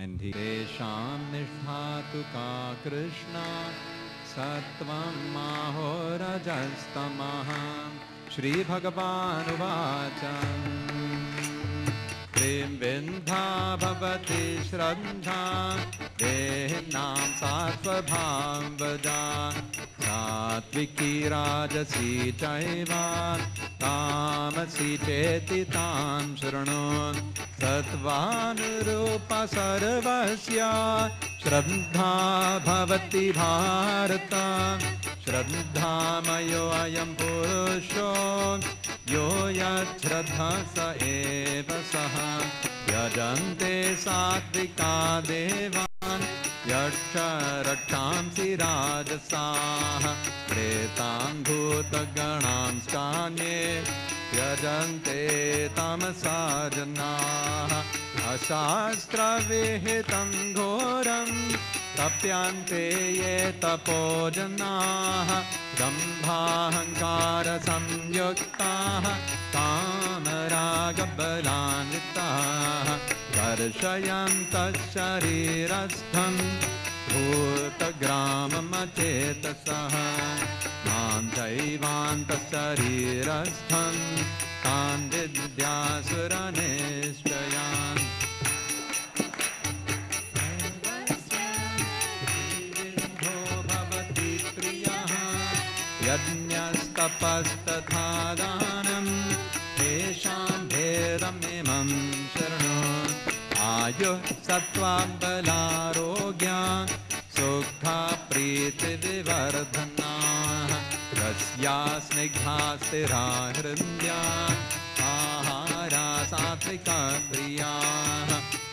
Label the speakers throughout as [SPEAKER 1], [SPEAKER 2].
[SPEAKER 1] And he Tesham nishtha ka Krishna Sattvam mahorajastamaham Shri Bhagavan Uvacham Prem Vindha Bhavati Shraddha Dehinam Sattva Bhavada Satviki Rajasi Chaiva Tamasi Cheti Tam Shranun Sattvanurupa Sarvasya Shraddha Bhavati Bharata Shraddha Mayo Ayam Purusho Yo Yat Shraddha Sa Eva Saha Yajante Satvika Devan Yaksha Rakshamsi Rajasaha Pretam Bhuta Ganam Skanye Yajante Tamasa Janaha Asastra Vihitam Ghoram Tapyante Ye Tapojanaha Dambhahankara Samyuktaha Kamaragabalanitaha Darshayantas Sharirastham Bhutagramamachetasah Manchaivantas Sharirastham Tan Vidyasuranishayan Bhavati Priyaha Yajnastapastatha Danam Tesham Bhedam Imam Sharanam Ayuh Sattva Balarogya Sukha Priti Vivardhana Rasya Snigdha Stira Hrindya Ahara Satvika Priya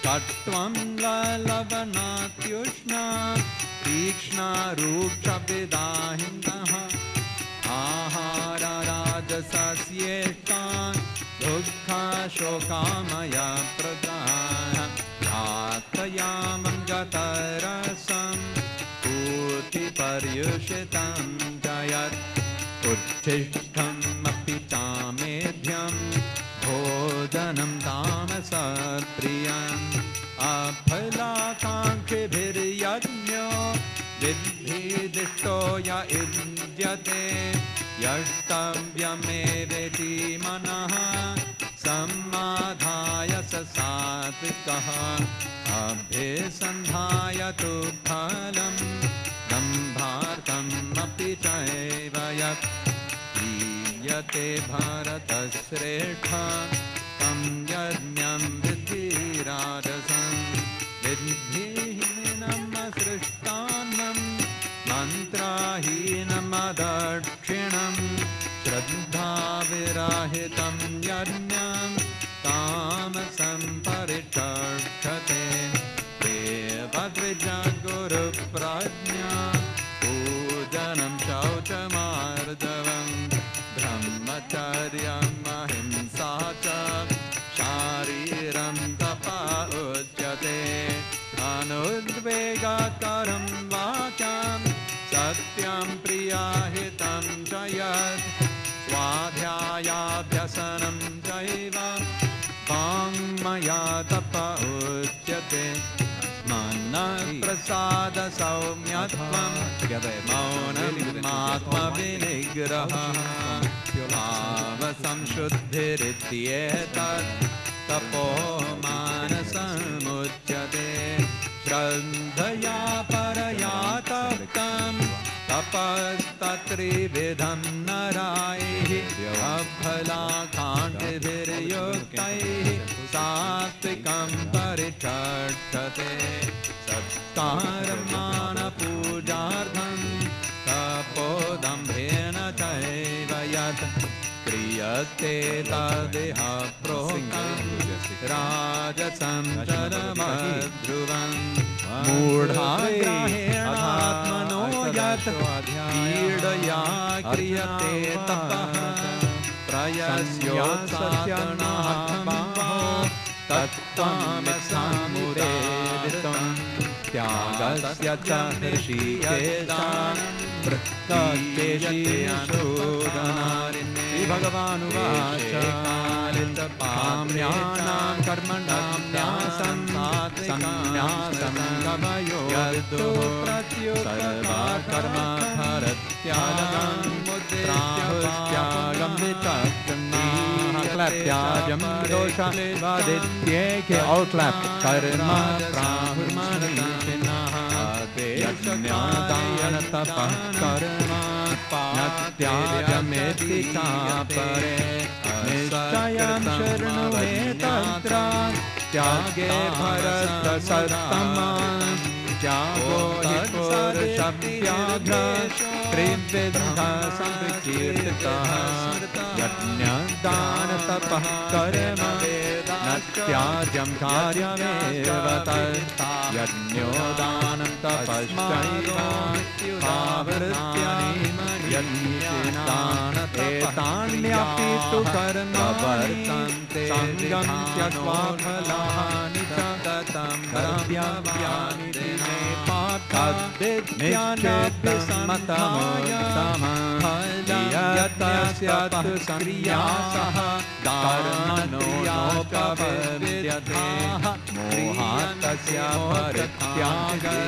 [SPEAKER 1] Tattvam Lalabanatyushna Tikshna Ruksha Vidahindaha Ahara Rajasasyeshta Dukha Shokamaya Pradaya Yatayamam Gatarasam Puti Paryushitam Jayat Uttishtham Apitamedhyam Bhojanam Tamasapriyam Aphalakankhi Bhiryajnyo Vidhidishto Ya Idyate Yashtavyameveti Manaha Sammadhaya Sasatvikaha Abhisandhaya Tu Phalam Dambhartam Api Chaivayat Iyate Bharatasrekha Tam Yajnam Vidhi Rajasam Vidhihinam Srishtanam Mantrahinam Adakshinam Shraddha Virahitam Yajnam Tamasam Parichakshate Devadvija Guru Prajna Pujanam Shauchamardavam Brahmacharyam Ahimsacha Shariram Tapa Ujjate Anudvegakaram Vakam Satyam Priyahitam Jayat Swadhyayabhyasanam Jaiva Vangmaya Tapa Ujjate Mana Prasada Saumyatvam Maunam Atma Vinigraha Bhava Samshuddhirityetat Tapo Manasam Ujjate Shraddhaya Paraya Taptam Tapastatri Vidham Naraihi Abhala Khandibhiryuktaihi Satvikam Parichakshate Satkaramana Pujardham Tapodambhena Chaivayat Kriyate Tadeha Prokam Rajasam Charamadhruvam Murdhagrahenatmano Yat Pidaya Kriyate Tapaha Prayasyotsatyanahambha Tattvamitsamudeditam Tyagasya cha nishikeshan Vrittadeshiyashodanarin श्रीभगवानुवाच काम्यानां कर्मणां न्यासं संन्यासं कवयो सर्वकर्मफलत्यागं प्राहुस्त्यागं विचक्षणाः क्लैप्याजं दोषादित्येके all clap कर्म प्राहुर्मनीषिणः यज्ञदानतपः कर्म न त्यागमेति चापरे निश्चयं शरणु मे तत्र त्यागे भरतसत्तमा त्यागो हि पुरुषव्याघ्र त्रिविधः संकीर्तितः यज्ञदानतपः कर्म न त्याज्यं कार्यमेव तत् यज्ञो दानं तपश्चैव आवृत्यानि एतान्यपि तु कर्म वर्तन्ते सङ्गं त्यक्त्वा फलानि च ततं कर्तव्यानि मे पार्थाद्विज्ञानाभ्यसम्मतमोत्तमं क्रिया सह कर्मणोपपद्यते मोहात्तस्य परित्यागे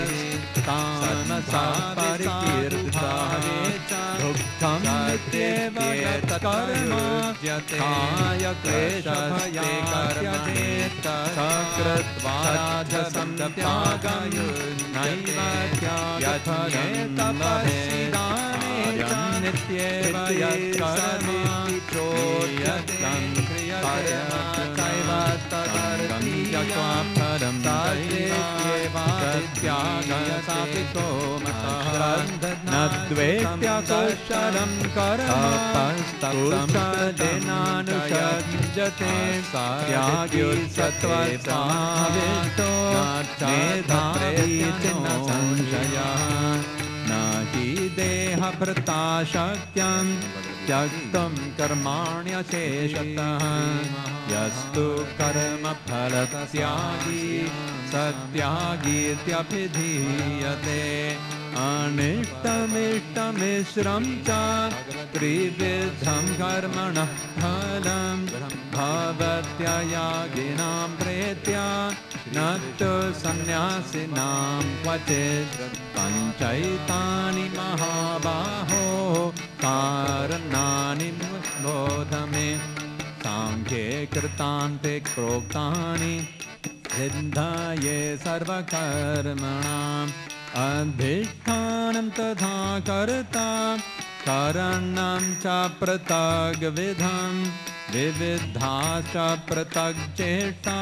[SPEAKER 1] तामसः परिकीर्तितः दुःखं नित्येव कर्म काय क्लेशभये कर्मण्येत सकृत्वा राजसं त्यागं नैव त्यागफलं लभेत् नित्येव यत्कर्मेति चोच्यतं कर्म चैव त्यक्त्वा फलं त्यागः सात्विको मतः न द्वेष्ट्यकुशलं कर्म कुशलेनानुषज्यते त्याग्योत्सत्त्वसमाविष्टो मेधावी न संशयः न हि देहभृता शक्यं त्यक्तुं कर्माण्यशेषतः यस्तु कर्मफलत्यागी सत्यागीत्यभिधीयते अनिष्टमिष्टमिश्रं च त्रिविधं कर्मणः फलं भवत्ययागिनां प्रेत्य न तु सन्न्यासिनां क्वचित् पञ्चैतानि महाबाहो कारणानि बोध मे सांख्ये कृतान्ते प्रोक्तानि सिद्धाये सर्वकर्मणाम् अधिष्ठानं तथा कर्ता कारणं च पृथग्विधं विविधा च पृथग्चेष्टा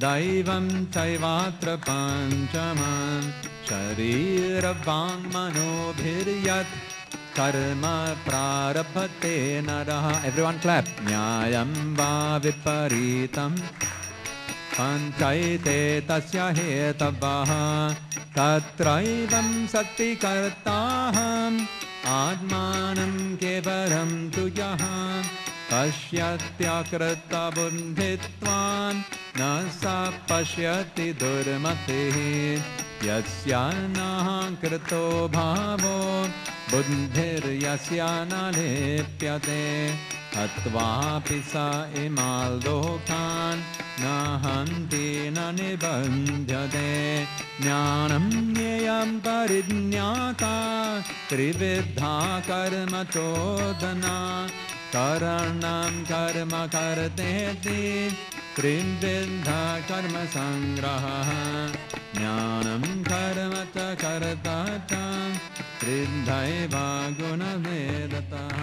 [SPEAKER 1] दैवं चैवात्र पञ्चमं शरीरवाङ्मनोभिर्यत् कर्म प्रारभते नरः everyone clap न्यायं वा विपरीतं पञ्चैते तस्य हेतवः तत्रैवं सति कर्ताहम् आत्मानं केवलं तु यः पश्यत्यकृतबुद्धित्वान् न स पश्यति दुर्मतिः यस्य न कृतो भावो बुद्धिर्यस्य न लिप्यते हत्वापि स इमान् लोकान् न हन्ति न निबध्यते ज्ञानं ज्ञेयं परिज्ञाता त्रिविधा कर्म चोदना करणं कर्म कर्तेति त्रिविधा कर्म संग्रहः ज्ञानं कर्म च कर्ता च त्रिधैव गुणभेदतः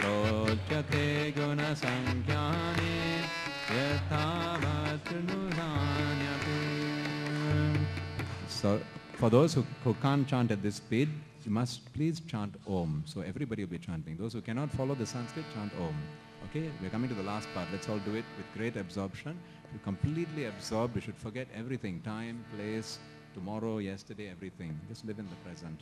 [SPEAKER 1] प्रोच्यते गुणसंख्यानि यथावत् शृणुयान्यपि. So for those who can't chant at this speed, you must please chant Om. So everybody will be chanting. Those who cannot follow the Sanskrit, chant Om. Okay, we're coming to the last part. Let's all do it with great absorption. You're completely absorbed. You should forget everything. Time, place, tomorrow, yesterday, everything. Just live in the present.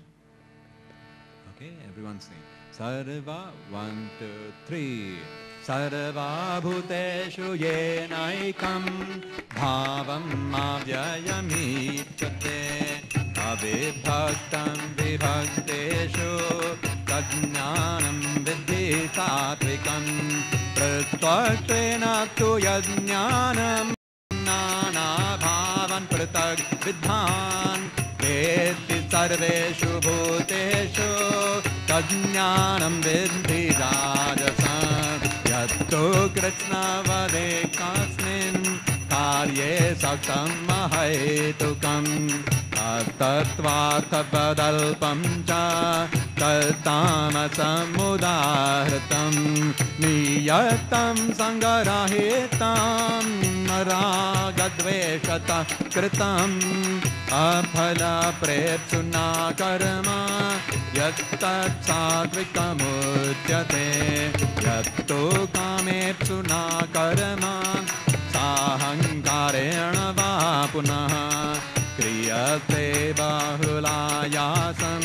[SPEAKER 1] Okay, everyone sing. Sarva, 1, 2, 3. Sarva bhuteshu yenaikam bhavam avyayamichyate avibhaktam vibhakteshu तज्ज्ञानं विद्धि सात्विकं प्रत्वक्षेण तु यज्ञानं नानाभावान् पृथग् विद्धान् वेत्ति सर्वेषु भूतेषु तज्ज्ञानं विद्धि राजसं यत्तु कृत्स्नवदेकस्मिन् कार्ये सक्तं महैतुकम् तत्त्वार्थपदल्पं च तत्तामसमुदाहृतं नियतं सङ्गरहितं रागद्वेषतः कृतम् अफलप्रेप्सुना कर्म यत्तत्सात्विकमुच्यते यत्तु कामेप्सुना कर्म साहङ्कारेण वा पुनः क्रियते बाहुलायासं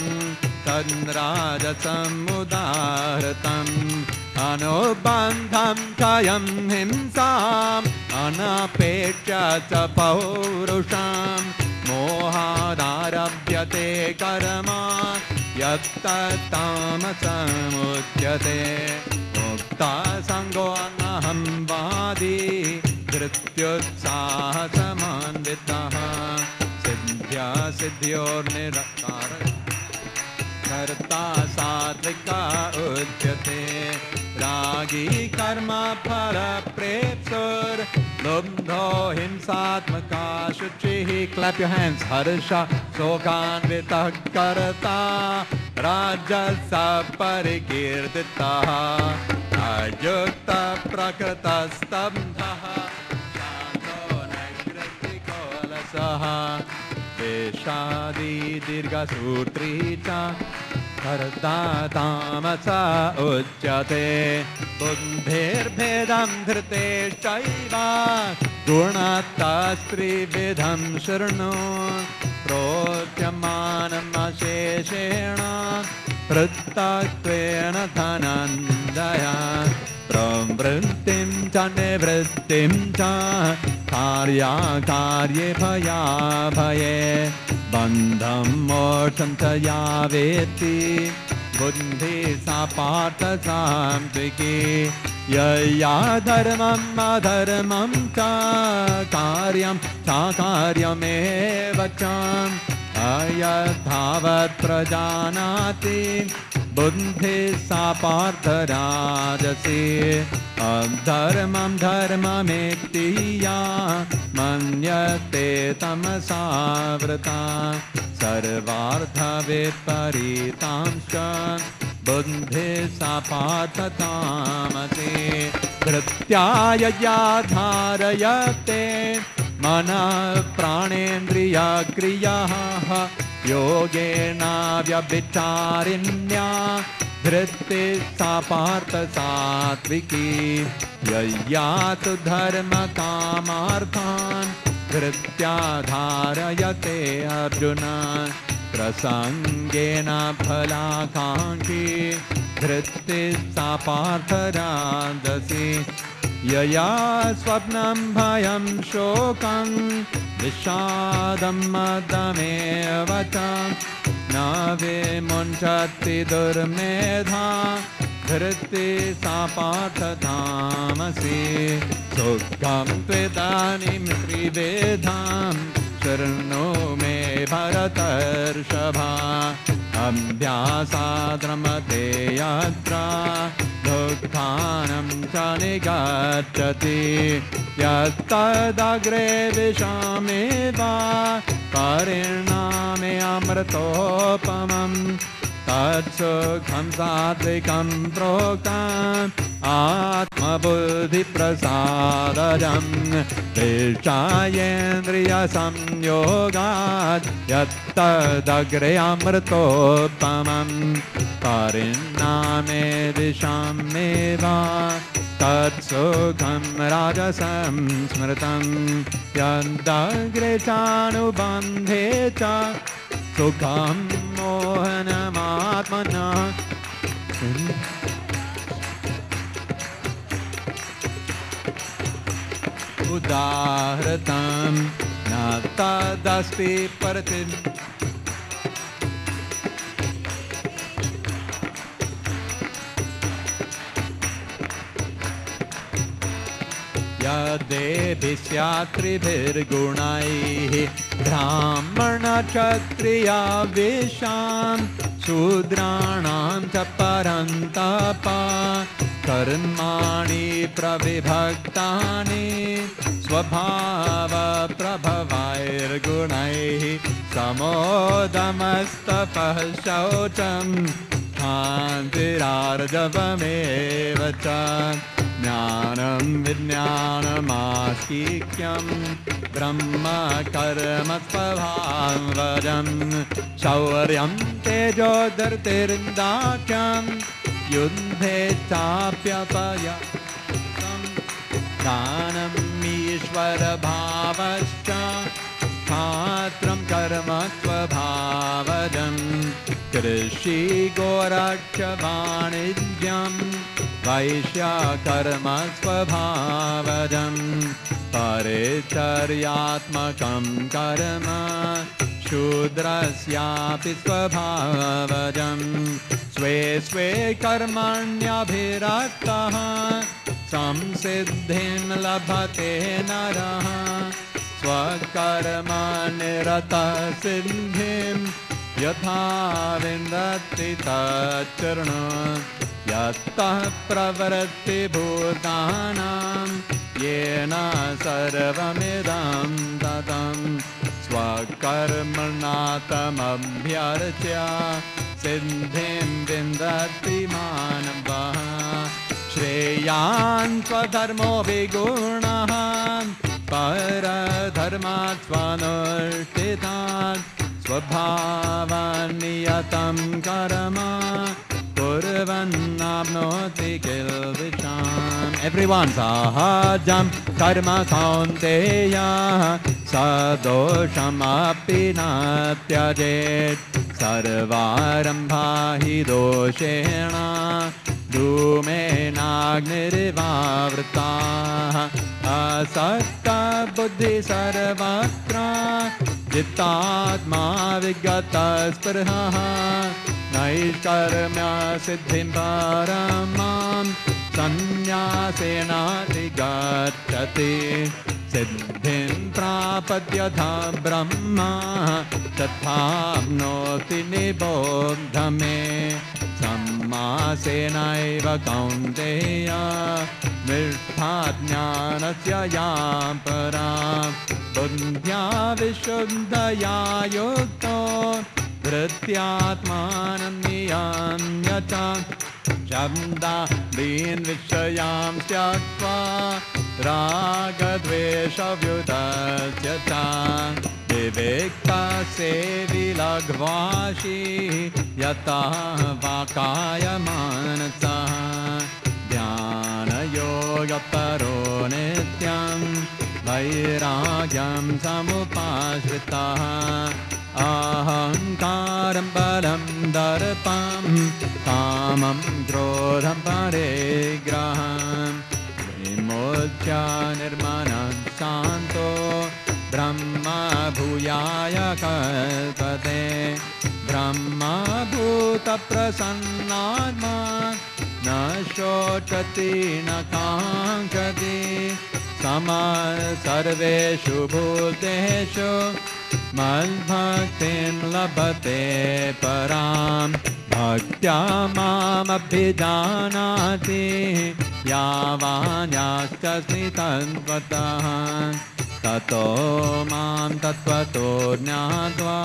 [SPEAKER 1] तद्राजसमुदाहृतम् अनुबन्धं क्षयं हिंसाम् अनपेक्ष्य च पौरुषं मोहादारभ्यते कर्म यत्तत्तामसमुच्यते मुक्तसङ्गोऽहं वादी धृत्युत्साहसमान्वितः सिद्ध्योर्निरकार कर्ता सात्विका उच्यते रागी कर्म फलप्रेप्सुर्लुब्धो हिंसात्मका शुचिः. Clap your hands. हर्षा शोकान्वितः कर्ता राजसः परिकीर्तितः अयुक्तः प्रकृतस्तब्धः शान्तो नैष्कृतिकोलसः वेशादी दीर्घसूत्री च कर्ता तामसा उच्यते बुद्धिर्भेदं धृतेश्चैव गुणतस्त्रिविधं शृणु प्रोच्यमानमशेषेण पृथक्त्वेन धनञ्जय प्रवृत्तिं च निवृत्तिं च कार्याकार्ये भयाभये बन्धं मोक्षं च या वेत्ति बुद्धिः सा पार्थ सात्विकी यया धर्मम् अधर्मं च कार्यं चाकार्यमेव च अयथावत् प्रजानाति बुद्धिः सा पार्थ राजसी अधर्मं धर्ममेति या मन्यते तमसावृता सर्वार्थविपरीतांश्च बुद्धिः सा पार्थ तामसी धृत्यायया धारयते मनः प्राणेन्द्रियक्रियाः योगेन व्यभिचारिण्या धृतिः सा पार्थ सात्विकी यया तु धर्मकामार्थान् धृत्या धारयते अर्जुन प्रसङ्गेन फलाकाङ्क्षी धृतिः सा पार्थ राजसी यया स्वप्नं भयं शोकं विषादं मदमेव च न विमुञ्चति दुर्मेधा धृतिः सा पार्थ तामसी सुखं त्विदानीं त्रिवेदां शृणु मे भरतर्षभा अभ्यासाद्रमते यत्र दुःखानं च निगच्छति यत्तदग्रे विषमेव परिणामे अमृतोपमम् तत्सुखं सात्विकं प्रोक्तम् आत्मबुद्धिप्रसादजं विषयेन्द्रियसंयोगात् यत्तदग्रे अमृतोपमम् परिणामे दिशामेव तत्सुखं राजसं स्मृतं यदग्रे चानुबन्धे च सुखं मोहनमात्मनः उदाहृतं न तदस्ति परतिं
[SPEAKER 2] यद्देभिः स्यात् त्रिभिर्गुणैः ब्राह्मणक्षत्रिया वेशान् शूद्राणां च परन्तप कर्माणि प्रविभक्तानि स्वभावप्रभवैर्गुणैः समोदमस्तपः शौचं क्षान्तिरार्जवमेव च ज्ञानं विज्ञानमास्तिक्यं ब्रह्म कर्म स्वभावजं शौर्यं तेजो धृतिर्दाक्ष्यं युद्धे चाप्यपयं दानम् ईश्वरभावश्च क्षात्रं कर्म स्वभावजं कृषि गोरक्षवाणिज्यं वैश्यकर्म स्वभावजं परिचर्यात्मकं कर्म शूद्रस्यापि स्वभावजं स्वे स्वे कर्मण्यभिरक्तः संसिद्धिं लभते नरः स्वकर्मनिरतः सिद्धिं यथा विन्दति तच्चरणं यतः प्रवृत्तिभूतानां येन सर्वमिदं ततं स्वकर्मणा तमभ्यर्च्य सिद्धिं विन्दति मानवः श्रेयान् स्वधर्मो विगुणः परधर्मात् स्वनुष्ठितात् स्वभावनियतं कर्म कुर्वन्नाप्नोति किल्बिषाम् Everyone सहजं कर्म कौन्तेय सदोषमपि न त्यजेत् सर्वारम्भा हि दोषेण धूमेनाग्निरिवावृताः असक्तबुद्धिः सर्वत्र जितात्मा विगतस्पृहः नैष्कर्म्यसिद्धिं परमां संन्यासेनाधिगच्छति सिद्धिं प्रापद्यथा ब्रह्म तथाप्नोति निबोध मे सम्मासेनैव कौन्तेय निष्ठा ज्ञानस्य या परा बुद्ध्या विशुद्धया युक्तो धृत्यात्मानं नियम्य च शब्दादीन् विषयां त्यक्त्वा रागद्वेषव्युतस्य च विवेकसेवी लघ्वाशी यतः वाकायमानसः ध्यानयोगपरो नित्यं वैराग्यं समुपाश्रितः अहङ्कारं बलं दर्पं कामं क्रोधं परिग्रहं विमोच्य निर्मलं शान्तो ब्रह्म भूयाय कल्पते ब्रह्मभूतप्रसन्नात्मा न शोचति न काङ्क्षति समः सर्वेषु भूतेषु मद्भक्तिं लभते परां भक्त्या मामभिजानाति यावान्यास्मि तत्त्वतः ततो मां तत्त्वतो ज्ञात्वा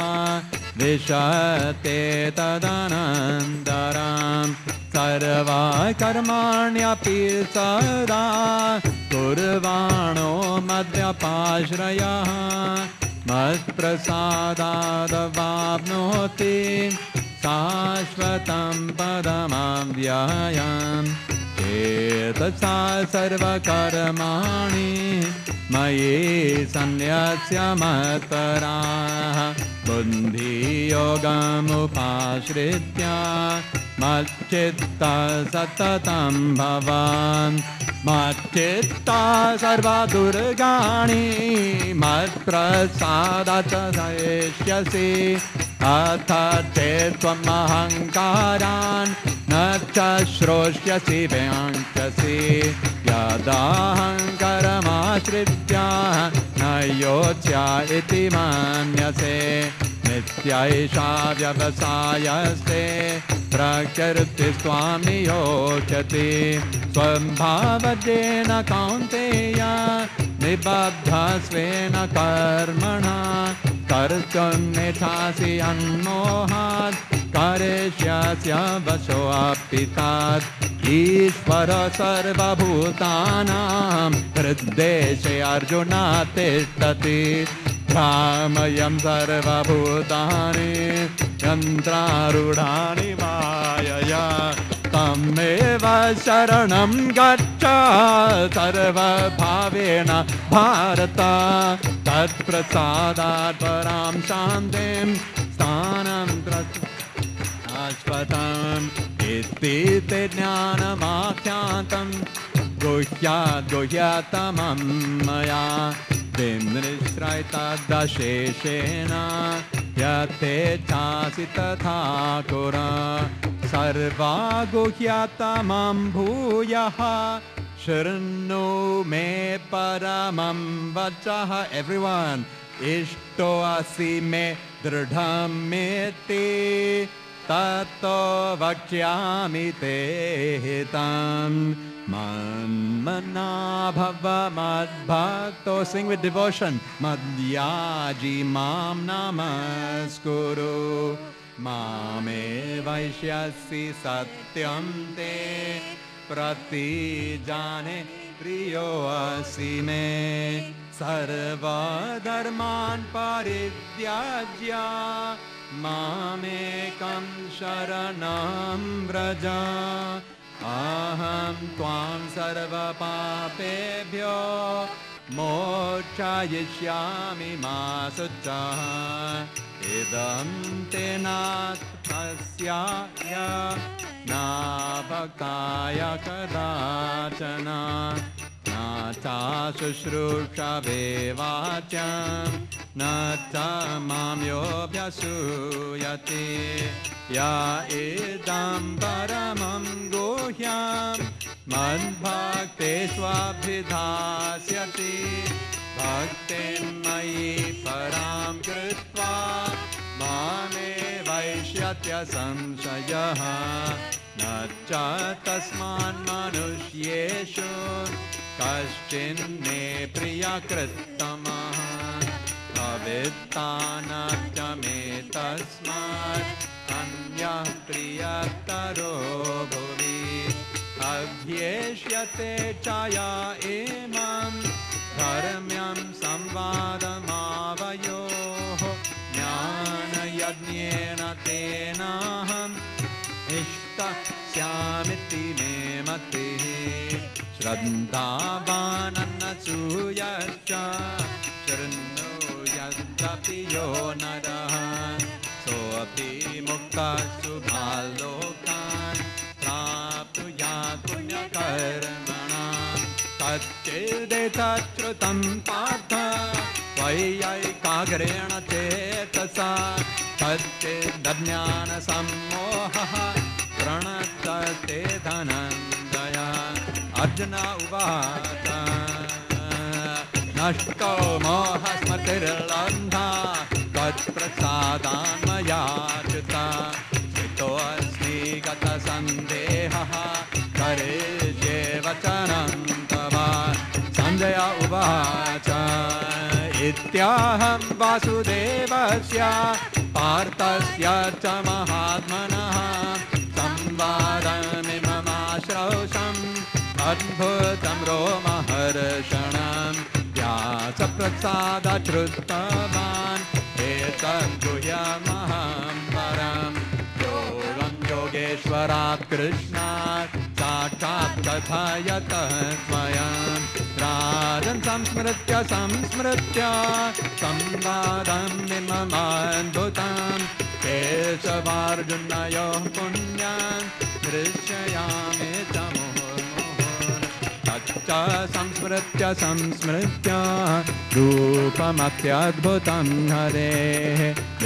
[SPEAKER 2] विशते तदनन्तरं सर्वकर्माण्यपि सदा कुर्वाणो मद्व्यपाश्रयः मत्प्रसादादवाप्नोति शाश्वतं पदमव्ययम् चेतसा सर्वकर्माणि मयि सन्न्यस्य मत्पराः बुद्धियोगमुपाश्रित्य मच्चित्तः सततं भवान् मच्चित्ता सर्वदुर्गाणि मत्प्रसादात् सहिष्यसि अथ चेत् त्वम् अहङ्कारान् न न च श्रोष्यसि व्याङ्क्यसि यदाहङ्कारमाश्रित्य न योत्स्या इति मन्यसे नित्यैषा व्यवसायस्ते प्रकृतिस्त्वां नियोजति स्वभावजेन कौन्तेय निबद्धस्वेन कर्मणा कर्तुं नेच्छासि अन्मोहात् करिष्यस्य वशोऽपि तत् ईश्वर सर्वभूतानां हृद्देशे अर्जुन तिष्ठति भ्रामयं सर्वभूतानि यन्त्रारूढानि मायया तमेव शरणं गच्छ सर्वभावेन भारत तत्प्रसादात् परां शान्तिं स्थानं शाश्वतम् इति ते ज्ञानमाख्यातं गुह्यातमं मया विमृश्रैतदशेषेण यथेच्छासि तथा कुर सर्वागुह्यतमं भूयः शृणु मे परमं वचः everyone इष्टो असि मे दृढमिति ततो वक्ष्यामि ते हितम् मन्मना भव मद्भक्तो sing with devotion मद्याजी मां नमस्कुरु मामे वैष्यसि सत्यं ते प्रतिजाने प्रियो असि मे सर्वधर्मान् परित्याज्य मामेकं शरणं व्रज अहं त्वां सर्वपापेभ्यो मोक्षयिष्यामि मा शुचः इदं ते नात्मस्याय न भक्ताय कदाचन न च शुश्रूषवे वाच्यं न च मां योऽभ्यसूयते या इदं परमं गुह्यं मद्भक्तेष्वभिधास्यति भक्तिं मयि परां कृत्वा मामे वैष्यत्य संशयः न च तस्मान् मनुष्येषु कश्चिन्मे प्रियकृत्तमः अवित्तानश्च मे तस्मात् अन्यः प्रियतरो भुवि अभ्येष्यते च या इमं धर्म्यं संवादमावयोः ज्ञानयज्ञेन तेनाहम् इष्टस्यामिति मे मतिः श्रद्धावाननसूयश्च शृणुयादपि यो नरः सोऽपि मुक्तः शुभालोकान् प्राप्नुयात् पुण्यकर्मणां तच्चेदेतच्छ्रुतं पार्थ त्वयैकाग्रेण चेतसा तच्चेदज्ञानसम्मोहः प्रणश्यते धनञ्जय अर्जुन उवाच नष्टो मोहस्मृतिर्लब्धा त्वत्प्रसादान् मयाच्युता स्थितोऽस्मि गतसन्देहः करिष्ये वचनं तव सञ्जय उवाच इत्याहं वासुदेवस्य पार्थस्य च महात्मनः संवादमिममाश्रौषम् अद्भुतं रोमहर्षणं व्यासप्रसादात् श्रुतवान् एतद्गुह्यमहं परम् योगं योगेश्वरात् कृष्णात् साक्षात् कथयतः स्वयं राजन् संस्मृत्य संवादमिममद्भुतं केशवार्जुनयोः पुण्यान् दृश्ययामि च तच्च संस्मृत्य रूपमत्यद्भुतं हरेः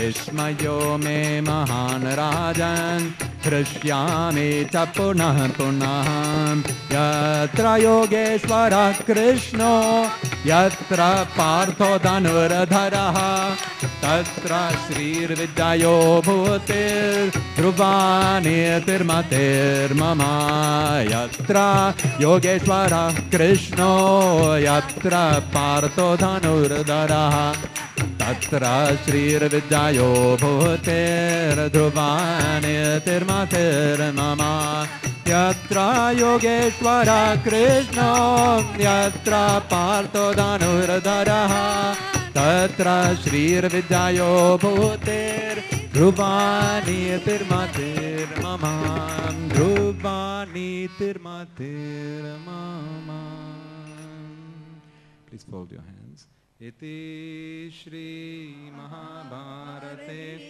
[SPEAKER 2] Vismayo me mahan rajan Krishyami cha punah punah Yatra Yogeshwara Krishno Yatra Partho Dhanurdharaha Tatra Shrir Vidyayo Bhutir Dhruvani Tirmatir Mama Yatra Yogeshwara Krishno Yatra Partho Dhanurdharaha Tatra Shrir Vidyayo Bhutir Dhruvani Tirmatir Mama Yatra Yogeshwara Krishna Yatra Partho Dhanurdharaha Tatra Shrir Vidyayo Bhutir Dhruvani Tirmatir Mama Dhruvani Tirmatir Mama. Please fold your hands. Iti Shri Mahabharate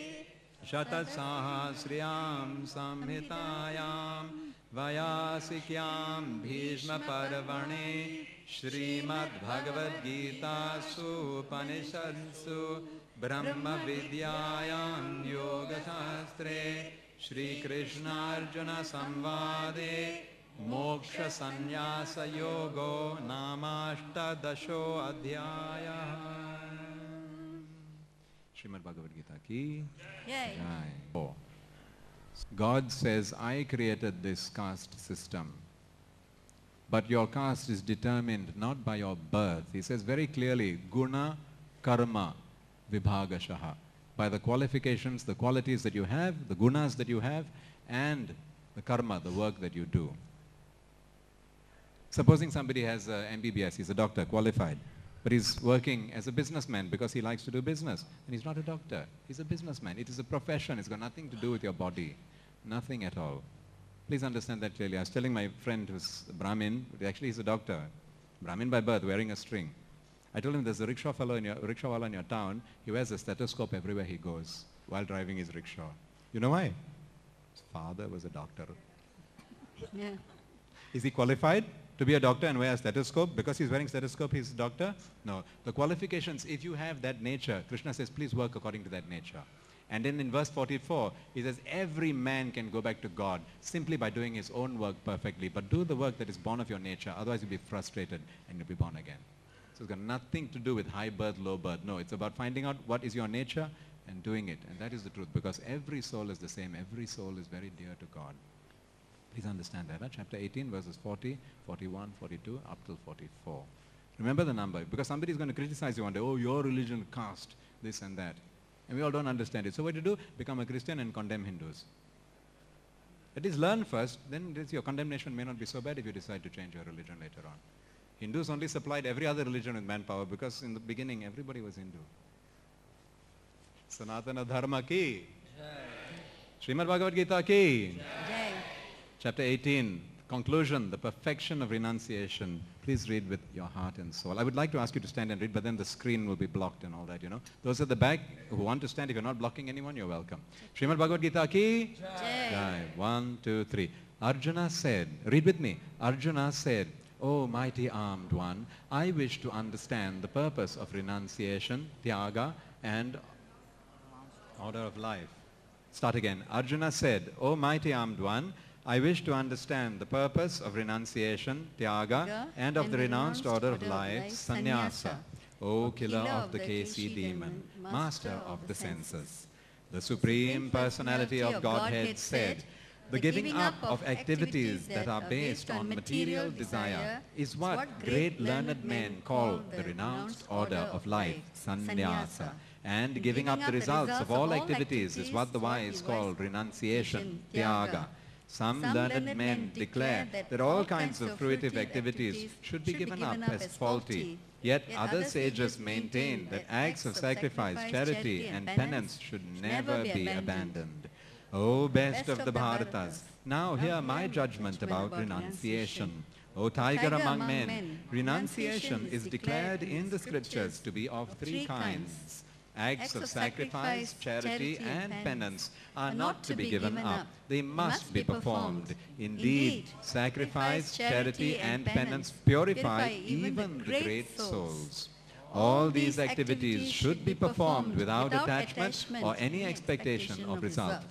[SPEAKER 2] Shatasahasriyam Samhitayam Vayasikyam Bhishma Parvane Srimad Bhagavad Gita Upanishadsu Brahma Vidyayam Yoga Shastre Shri Krishna Arjuna Samvade Moksha Sannyasa Yogo Namashta Dasho Adhyaya. Srimad Bhagavad Gita ki
[SPEAKER 3] Yay.
[SPEAKER 2] Jai. God says, I created this caste system, but your caste is determined not by your birth. He says very clearly, Guna Karma Vibhagashaha. By the qualifications, the qualities that you have, the gunas that you have, and the karma, the work that you do. Supposing somebody has a MBBS, he's a doctor, qualified, but he's working as a businessman because he likes to do business. And he's not a doctor, he's a businessman. It is a profession, it's got nothing to do with your body, nothing at all. Please understand that clearly. I was telling my friend who's a Brahmin, but actually he's a doctor, Brahmin by birth, wearing a string. I told him there's a rickshawwala in your town, he wears a stethoscope everywhere he goes while driving his rickshaw. You know why? His father was a doctor.
[SPEAKER 3] Yeah.
[SPEAKER 2] Is he qualified to be a doctor and wear a stethoscope? Because he's wearing stethoscope, he's a doctor? No. The qualifications, if you have that nature, Krishna says, please work according to that nature. And then in verse 44, he says, every man can go back to God simply by doing his own work perfectly. But do the work that is born of your nature, otherwise you'll be frustrated and you'll be born again. So it's got nothing to do with high birth, low birth. No, it's about finding out what is your nature and doing it. And that is the truth, because every soul is the same. Every soul is very dear to God. Please understand that. Huh? Chapter 18, verses 40, 41, 42, up till 44. Remember the number, because somebody is going to criticize you one day. Oh, your religion, caste, this and that. And we all don't understand it. So what do? Become a Christian and condemn Hindus. At least learn first, then your condemnation may not be so bad if you decide to change your religion later on. Hindus only supplied every other religion with manpower because in the beginning everybody was Hindu. Sanatana Dharma ki. Srimad Bhagavad Gita ki.
[SPEAKER 3] Jai.
[SPEAKER 2] Chapter 18, conclusion, the perfection of renunciation. Please read with your heart and soul. I would like to ask you to stand and read, but then the screen will be blocked and all that, you know. Those at the back who want to stand, if you're not blocking anyone, you're welcome. Srimad Bhagavad Gita ki.
[SPEAKER 3] Jai.
[SPEAKER 2] Jai. 1, 2, 3. Arjuna said, read with me. Arjuna said, O mighty armed one, I wish to understand the purpose of renunciation, tyaga, and order of life. Start again. Arjuna said, O mighty armed one, I wish to understand the purpose of renunciation, tyaga, and of the renounced order of life, sannyasa. O killer of the Kesi demon, master of the senses. The Supreme Personality of Godhead said, the giving up of activities that are based on material desire is what great learned men call the renounced order of life, sannyasa. And giving up the results of all activities is what the wise call renunciation, tyaga. Some learned men declare that all kinds of fruitive activities should be given up as faulty. Yet other sages maintain that acts of sacrifice, charity, and penance should never be abandoned. O best of the Bharatas, now hear my judgment about renunciation. O tiger among men, renunciation is declared in the scriptures to be of three kinds. Acts of sacrifice, charity, and penance are not to be given up. They must be performed. Indeed, sacrifice, charity, and penance purify even the great souls. All these activities should be performed without attachment or any expectation of result.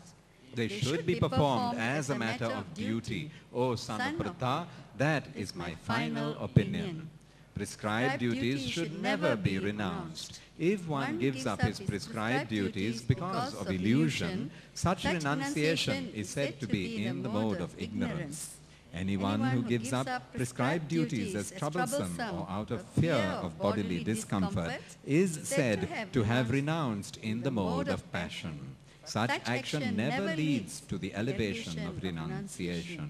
[SPEAKER 2] They should be performed as a matter of duty. O son of Pratha, that is my final opinion. Prescribed duties should never be renounced. If one gives up his prescribed duties because of illusion, such renunciation is said to be in the mode of ignorance. Anyone who gives up prescribed duties as troublesome or out of fear of bodily discomfort is said to have renounced in the mode of passion. Such action never leads to the elevation of renunciation.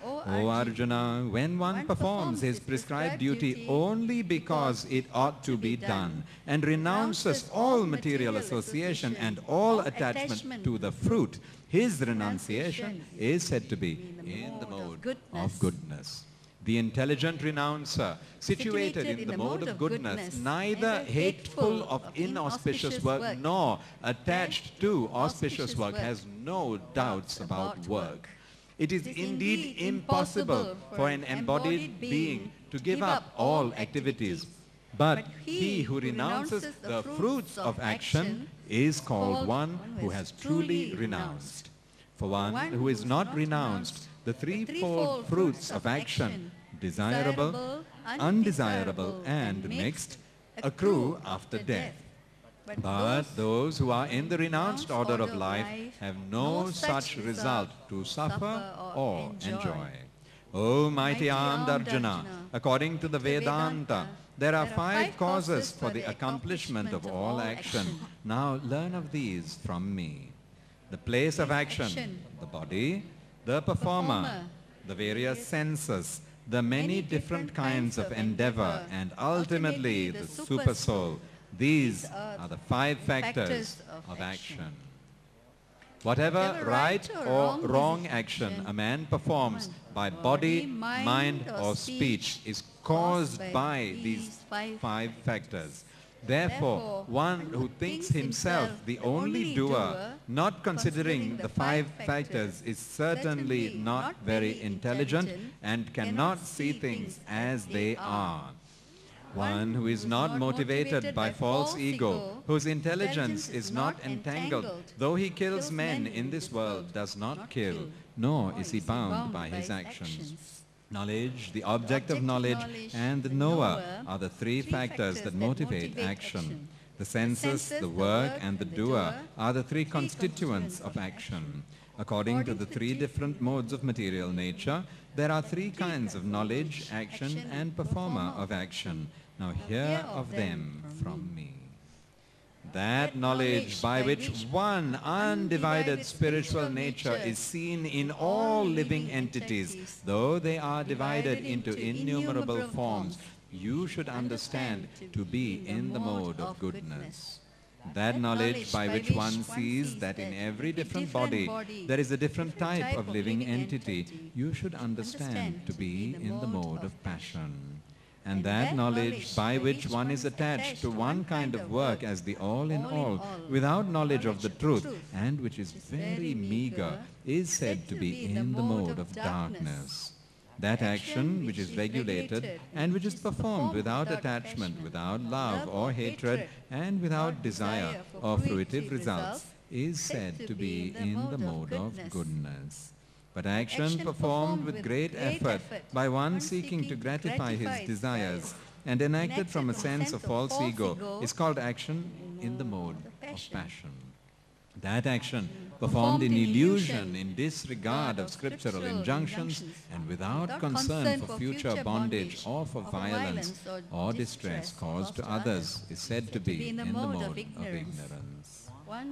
[SPEAKER 2] O Arjuna, when one performs his prescribed duty only because it ought to be done and renounces all material association and all attachment to the fruit, his renunciation is said to be in the mode of goodness. The intelligent renouncer, situated in the mode of goodness, neither hateful of inauspicious work nor attached to auspicious work, has no doubts about work. It is indeed impossible for an embodied being to give up all activities, but he who renounces the fruits of action is called one who has truly renounced. For one who is not renounced, the threefold fruits of action, desirable, undesirable, and mixed, accrue after death. But those who are in the renounced order of life have no such result to suffer or enjoy. O mighty armed Arjuna, according to the Vedanta, there are 5 causes for the accomplishment of all action. Now learn of these from me. The place of action, the body, the performer, the various senses, the many different kinds of endeavor, and ultimately the supersoul. These are the 5 factors of action. Whatever right or wrong action a man performs by body, mind, or speech is caused by these 5 factors. Therefore, one who thinks himself the only doer, not considering the 5 factors, is certainly not very intelligent and cannot see things as they are. One who is not motivated by false ego, whose intelligence is not entangled, though he kills men in this world, does not kill, nor is he bound by his actions. Knowledge, the object of knowledge, and the knower are the 3 factors that motivate action. The senses, the work, and the doer are the 3 constituents of action. According to the 3 different modes of material nature, there are 3 kinds of knowledge, action, and performer of action. Now hear of them from me. That knowledge by which one undivided spiritual nature is seen in all living entities, though they are divided into innumerable forms, you should understand to be in the mode of goodness. That knowledge by which one sees that in every different body there is a different type of living entity, you should understand to be in the mode of passion. And that knowledge by which one is attached to one kind of work as the all-in-all, without knowledge of the truth, and which is very meager, is said to be in the mode of darkness. That action which is regulated and which is performed without attachment, without love or hatred, and without desire or fruitive results, is said to be in the mode of goodness. But action performed with great effort by one seeking to gratify his desires and enacted from a sense of false ego is called action in the mode of passion. That action performed in illusion, in disregard of scriptural injunctions, and without concern for future bondage or for violence or distress caused to others is said to be in the mode of ignorance.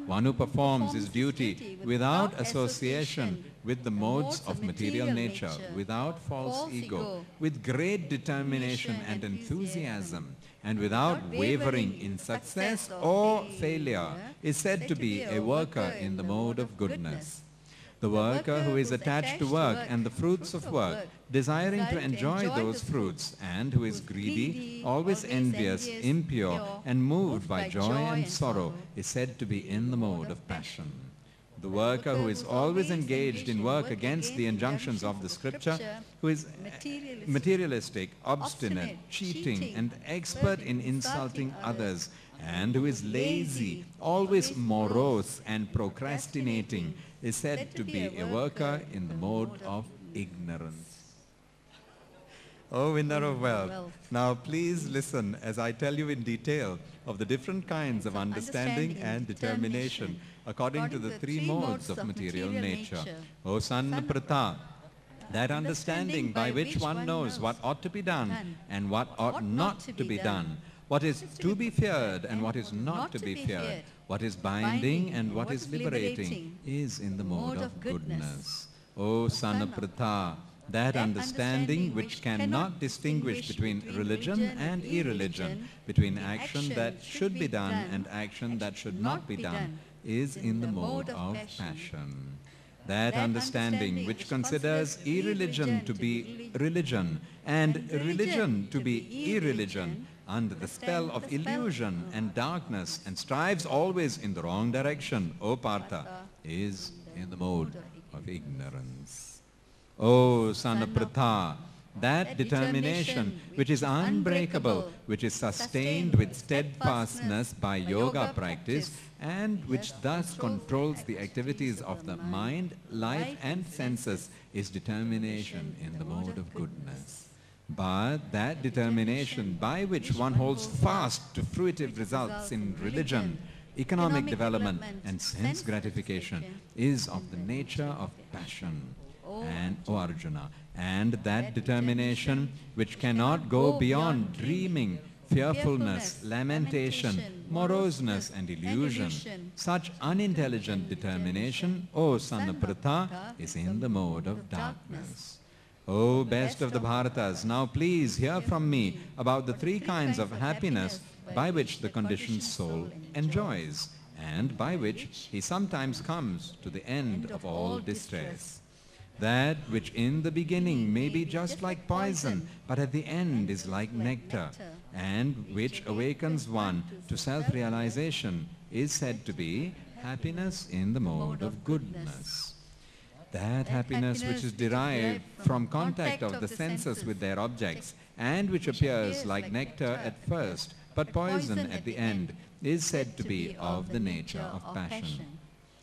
[SPEAKER 2] One who performs his duty without association with the modes of material nature, without false ego, with great determination and enthusiasm, and without wavering in success or failure, is said to be a worker in the mode of goodness. The worker who is attached to work and the fruits of work, desiring to enjoy those fruits, and who is greedy, always envious, impure, and moved by joy and sorrow, is said to be in the mode of passion.
[SPEAKER 1] the worker who is always engaged in work against the injunctions of the scripture, who is materialistic, obstinate, cheating, and expert in insulting others, and who is lazy, always morose and procrastinating, is said to be a worker in the mode of ignorance. Oh, winner of wealth. Now please listen as I tell you in detail of the different kinds of understanding and determination according to the three modes of material nature. O son Pratha, that understanding by which one knows what ought to be done and what ought not to be done, what is to be feared and what is not to be feared, what is binding and what is liberating, is in the mode of goodness. O son of Pratha, that understanding which cannot distinguish between religion and irreligion, between action that should be done and action that should not be done, is in the mode of passion. That understanding which considers irreligion to be religion and religion to be irreligion under the spell of illusion and darkness and strives always in the wrong direction, O Partha, is in the mode of ignorance. O son of Pratha, that determination which is unbreakable, which is sustained with steadfastness by yoga practice, and which thus controls the activities of the mind, life and senses, is determination in the mode of goodness. But that determination by which one holds fast to fruitive results in religion, economic development and sense gratification is of the nature of passion. And, O Arjuna, and that determination which cannot go beyond dreaming, fearfulness, lamentation, moroseness and illusion, such unintelligent determination, O son of Pratha, is in the mode of darkness. O best of the Bharatas, now please hear from me about the three kinds of happiness by which the conditioned soul enjoys, and by which he sometimes comes to the end of all distress. That which in the beginning may be just like poison, but at the end is like nectar, and which awakens one to self-realization, is said to be happiness in the mode of goodness. That happiness which is derived from contact of the senses with their objects, and which appears like nectar at first, but poison at the end, is said to be of the nature of passion.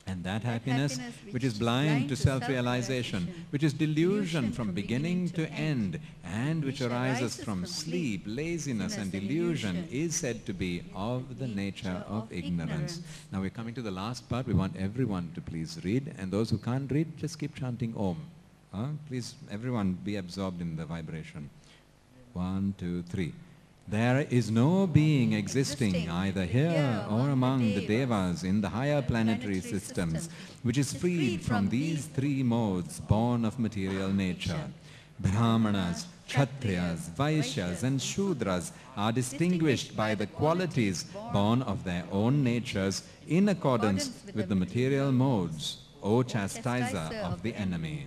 [SPEAKER 1] And that happiness which is blind to self-realization, which is delusion from beginning to end, and which arises from sleep, laziness and delusion, is said to be of the nature of ignorance. Now we're coming to the last part. We want everyone to please read, and those who can't read, just keep chanting Om. Please, everyone, be absorbed in the vibration. 1, 2, 3. There is no being existing either here or among the devas in the higher planetary systems which is freed from these three modes born of material nature. Brahmanas, Kshatriyas, Vaishyas and Shudras are distinguished by the qualities born of their own natures in accordance with the material modes, O chastiser of the enemy.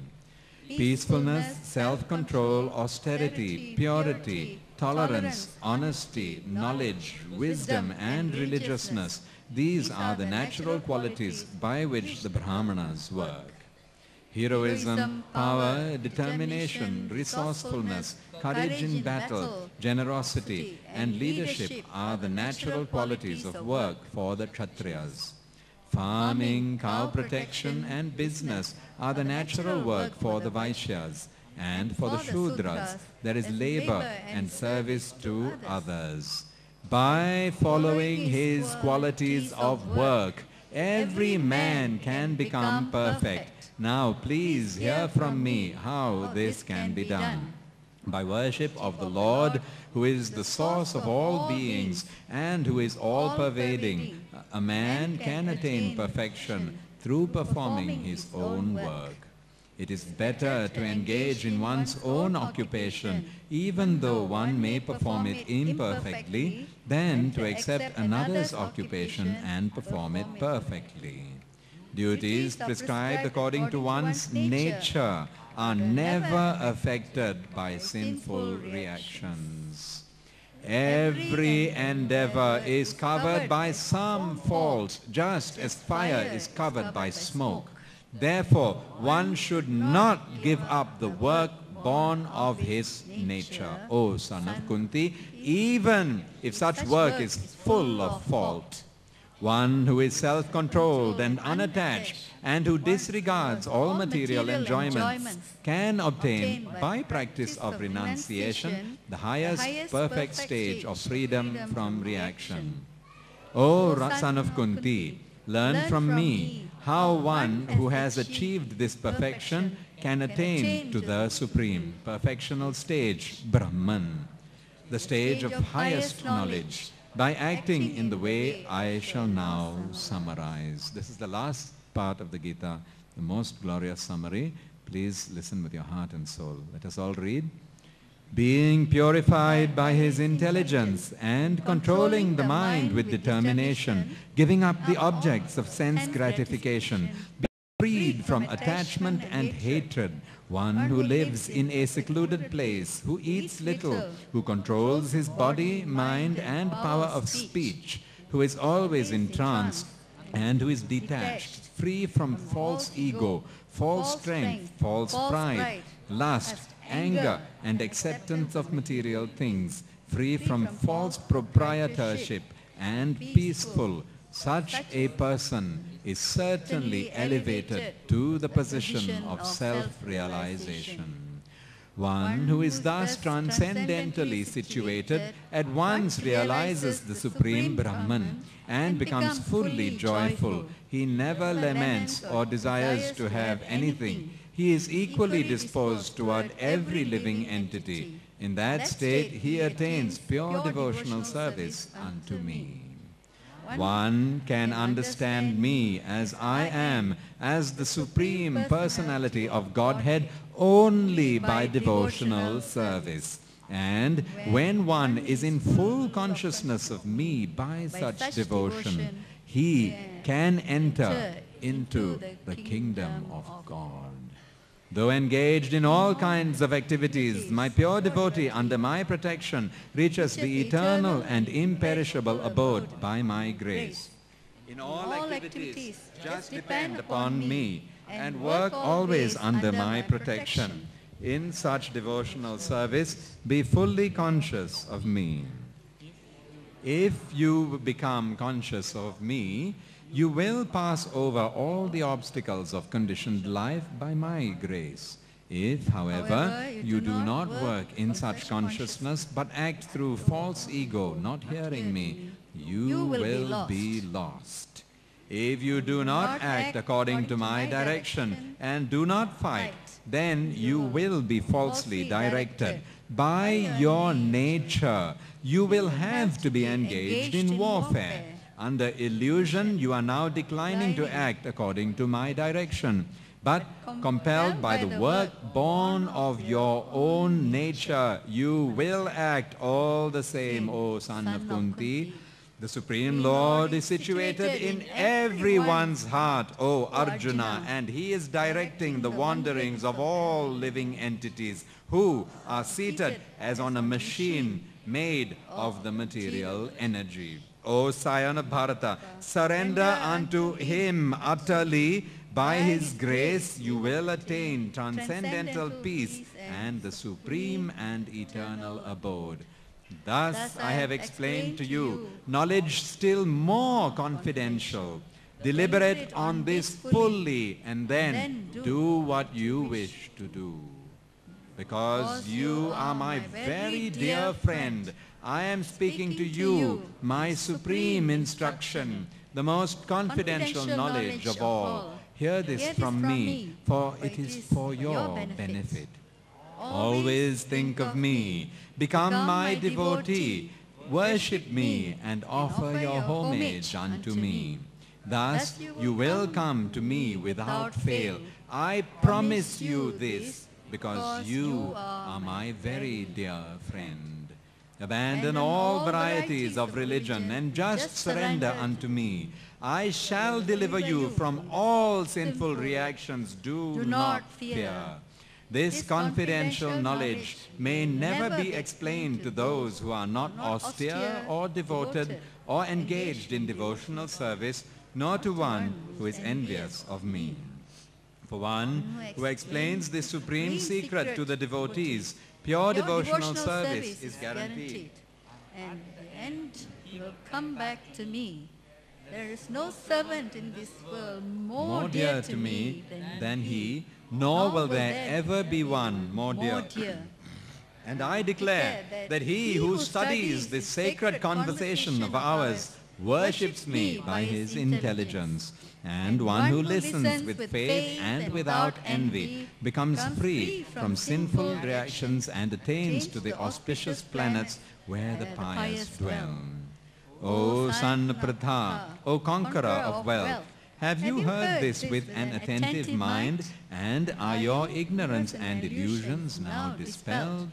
[SPEAKER 1] Peacefulness, self-control, austerity, purity, tolerance, honesty, knowledge, wisdom and religiousness, these are the natural qualities by which the Brahmanas work. Heroism, power, determination, resourcefulness, courage in battle, generosity and leadership are the natural qualities of work for the Kshatriyas. Farming, cow protection and business are the natural work for the Vaishyas. And for the Shudras, there is labor and service to others. By following his qualities of work, every man can become perfect. Now please hear from me how this can be done. By worship of the Lord, who is the source of all beings and who is all-pervading, a man can attain perfection through performing his own work. It is better to engage in one's own occupation, even though one may perform it imperfectly, than to accept another's occupation and perform it perfectly. Duties prescribed according to one's nature are never affected by sinful reactions.
[SPEAKER 2] Every endeavor is covered by some fault, just as fire is covered by smoke. Therefore, one should not give up the work born of his nature, O son of Kunti, even if such work is full of fault. One who is self-controlled and unattached and who disregards all material enjoyments can obtain, by practice of renunciation, the highest perfect stage of freedom from reaction. O son of Kunti, learn from me how one who has achieved this perfection can attain to the supreme perfectional stage, Brahman, the stage of highest knowledge, by acting in the way I shall now summarize. This is the last part of the Gita, the most glorious summary. Please listen with your heart and soul. Let us all read. Being purified by his intelligence and controlling the mind with determination, giving up the objects of sense gratification, being freed from attachment and hatred, one who lives in a secluded place, who eats little, who controls his body, mind and power of speech, who is always in trance and who is detached, free from false ego, false strength, false pride, lust, anger and acceptance of material things, free from false proprietorship and peaceful, such a person is certainly elevated to the position of self-realization. One who is thus transcendentally situated at once realizes the Supreme Brahman and becomes fully joyful. He never laments or desires to have anything. He is equally disposed toward every living entity. In that state, he attains pure devotional service unto me. One can understand me as I am, as the Supreme Personality of Godhead, only by devotional service. And when one is in full consciousness of me by such devotion, he can enter into the kingdom of God. Though engaged in all kinds of activities, my pure devotee under my protection reaches the eternal and imperishable abode by my grace. In all activities, just depend upon me and work always under my protection. In such devotional service, be fully conscious of me. If you become conscious of me, you will pass over all the obstacles of conditioned life by my grace. If, however, you do not work in such consciousness, but act through false ego, not hearing me, you will be lost. If you do not act according to my direction and do not fight, then you will be falsely directed. By your nature, you will have to be engaged in warfare. Under illusion, you are now declining to act according to my direction. But compelled by the work born of your own nature, you will act all the same, O son of Kunti. The Supreme Lord is situated in everyone's heart, O Arjuna, and he is directing the wanderings of all living entities who are seated as on a machine made of the material energy. O scion of Bharata, surrender unto him utterly. By his grace you will attain transcendental peace and the supreme and eternal abode. Thus I have explained to you knowledge still more confidential. Deliberate on this fully and then do what you wish to do. Because you are my very dear friend, I am speaking to you my supreme instruction, the most confidential knowledge of all. Hear this from me, for it is for your benefit. Always think of me, become my devotee, worship me and offer your homage unto me. Thus you will come to me without fail. I promise you this, because you are my very dear friend. Abandon all varieties of religion and just surrender unto me. I shall deliver you from all sinful reactions. Do not fear.
[SPEAKER 1] This confidential knowledge may never be explained to those who are not austere or devoted or engaged in devotional service, nor to one who is envious of me. For one who explains this supreme secret to the devotees, pure devotional service is guaranteed.
[SPEAKER 3] And the end will come back to me. There is no servant in this world more dear to me
[SPEAKER 1] than he, nor will there ever be one more dear. And I declare that he who studies this sacred conversation of ours worships me by his intelligence. And one who listens with faith and without envy becomes free from sinful reactions and attains to the auspicious planets where the pious dwell. O son Pratha, O conqueror of wealth, have you heard this with an attentive mind, and are your ignorance and illusions now dispelled?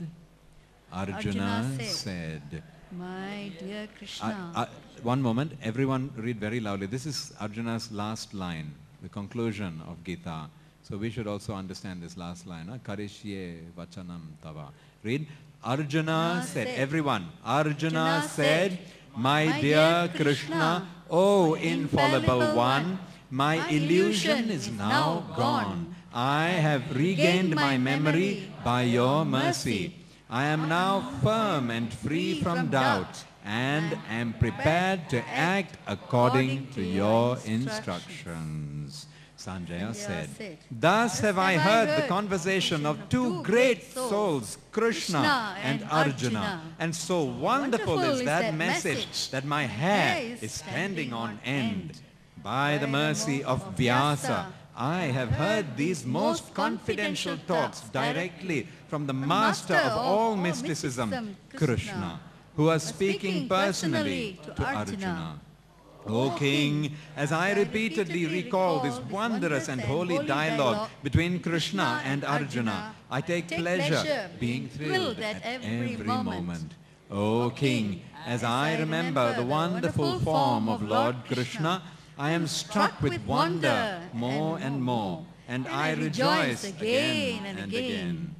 [SPEAKER 1] Arjuna said,
[SPEAKER 3] My dear Krishna.
[SPEAKER 1] One moment, everyone read very loudly. This is Arjuna's last line, the conclusion of Gita. So we should also understand this last line. Karishye vachanam tava. Read. Arjuna said, everyone, Arjuna said, my dear Krishna, O infallible one, my illusion is now gone. I have regained my memory by your mercy. I am now firm and free from doubt, and am prepared to act according to your instructions. Sanjaya said, thus have I heard the conversation of two great souls, Krishna and Arjuna. And so wonderful is that message that my hair is standing on end. By the mercy of Vyasa, I have heard these most confidential talks directly from the master of all mysticism, Krishna, who was speaking personally to Arjuna. O King, as I repeatedly recall this wondrous and holy dialogue between Krishna and Arjuna, I take pleasure being thrilled at every moment. O King, as I remember the wonderful form of Lord Krishna, I am struck with wonder more and more, and I rejoice again and again.